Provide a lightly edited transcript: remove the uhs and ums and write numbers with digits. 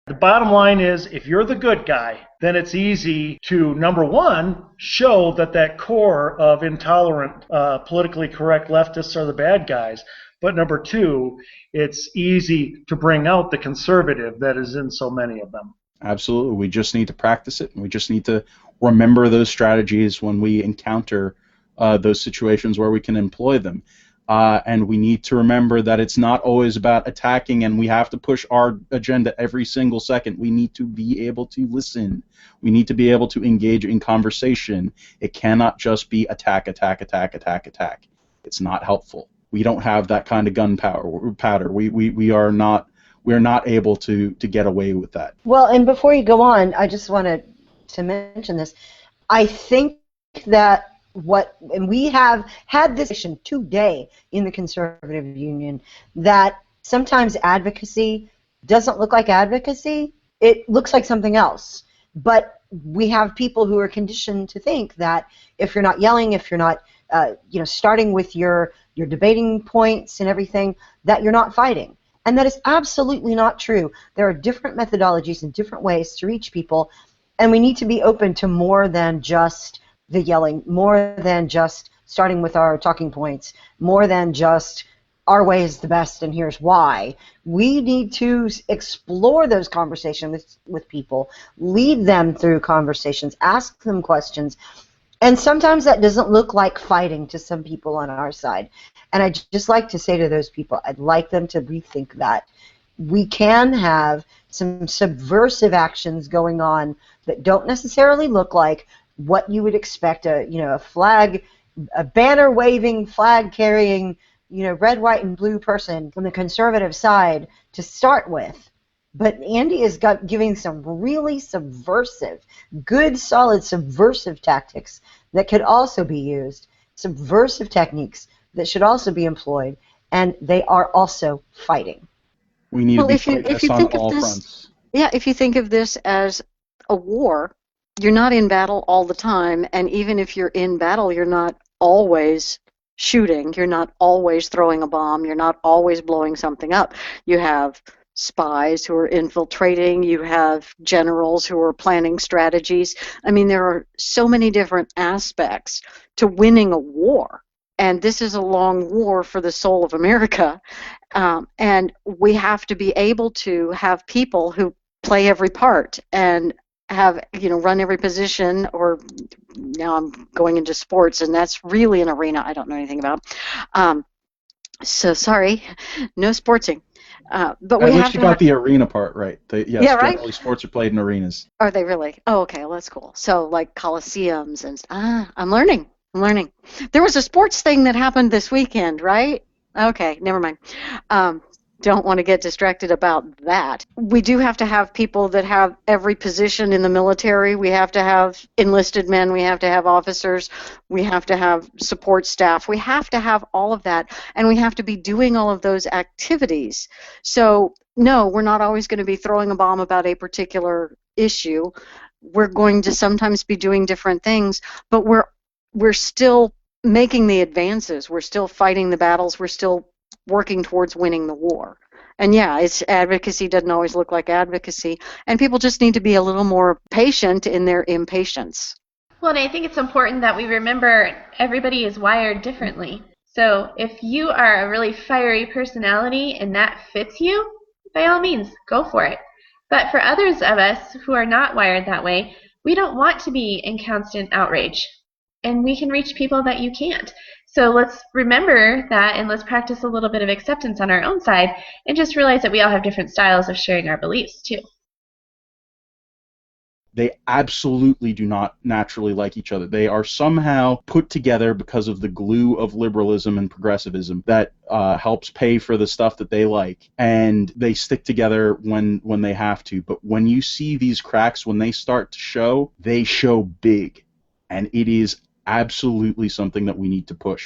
The bottom line is, if you're the good guy, then it's easy to, number one, show that that core of intolerant, politically correct leftists are the bad guys. But number two, it's easy to bring out the conservative that is in so many of them. Absolutely. We just need to practice it, and we just need to remember those strategies when we encounter those situations where we can employ them. And we need to remember that it's not always about attacking, and we have to push our agenda every single second. We need to be able to listen. We need to be able to engage in conversation. It cannot just be attack, attack, attack, attack, attack. It's not helpful. We don't have that kind of gunpowder. We are not able to get away with that. Well, and before you go on, I just wanted to mention this. I think that and we have had this issue today in the Conservative Union, that sometimes advocacy doesn't look like advocacy. It looks like something else. But we have people who are conditioned to think that if you're not yelling, if you're not starting with your debating points and everything, that you're not fighting. And that is absolutely not true. There are different methodologies and different ways to reach people, and we need to be open to more than just the yelling, more than just starting with our talking points, more than just our way is the best and here's why. We need to explore those conversations with people, lead them through conversations, ask them questions, and sometimes that doesn't look like fighting to some people on our side. And I'd just like to say to those people, I'd like them to rethink that. We can have some subversive actions going on that don't necessarily look like what you would expect a banner waving, flag carrying, red, white, and blue person from the conservative side to start with. But Andy is giving some really subversive, good, solid subversive tactics that could also be used, subversive techniques that should also be employed, and they are also fighting. We need to be fighting on all fronts. Yeah, if you think of this as a war, you're not in battle all the time, and even if you're in battle, you're not always shooting, you're not always throwing a bomb, you're not always blowing something up. You have spies who are infiltrating, you have generals who are planning strategies. I mean, there are so many different aspects to winning a war, and this is a long war for the soul of America, and we have to be able to have people who play every part and have, run every position. Or now I'm going into sports, and that's really an arena I don't know anything about. So sorry, no sportsing. But we at have least you got the arena part right. Yes, yeah, right? Generally sports are played in arenas. Are they really? Oh, okay, well, that's cool. So like coliseums and I'm learning. There was a sports thing that happened this weekend, right? Okay, never mind. Don't want to get distracted about that. We do have to have people that have every position in the military. We have to have enlisted men. We have to have officers. We have to have support staff. We have to have all of that, and we have to be doing all of those activities. So, no, we're not always going to be throwing a bomb about a particular issue. We're going to sometimes be doing different things, but we're still making the advances. We're still fighting the battles. We're still working towards winning the war. And yeah, it's advocacy doesn't always look like advocacy, and people just need to be a little more patient in their impatience. Well, and I think it's important that we remember everybody is wired differently. So if you are a really fiery personality and that fits you, by all means, go for it. But for others of us who are not wired that way, we don't want to be in constant outrage. And we can reach people that you can't. So let's remember that, and let's practice a little bit of acceptance on our own side, and just realize that we all have different styles of sharing our beliefs, too. They absolutely do not naturally like each other. They are somehow put together because of the glue of liberalism and progressivism that helps pay for the stuff that they like, and they stick together when they have to. But when you see these cracks, when they start to show, they show big, and it is absolutely something that we need to push.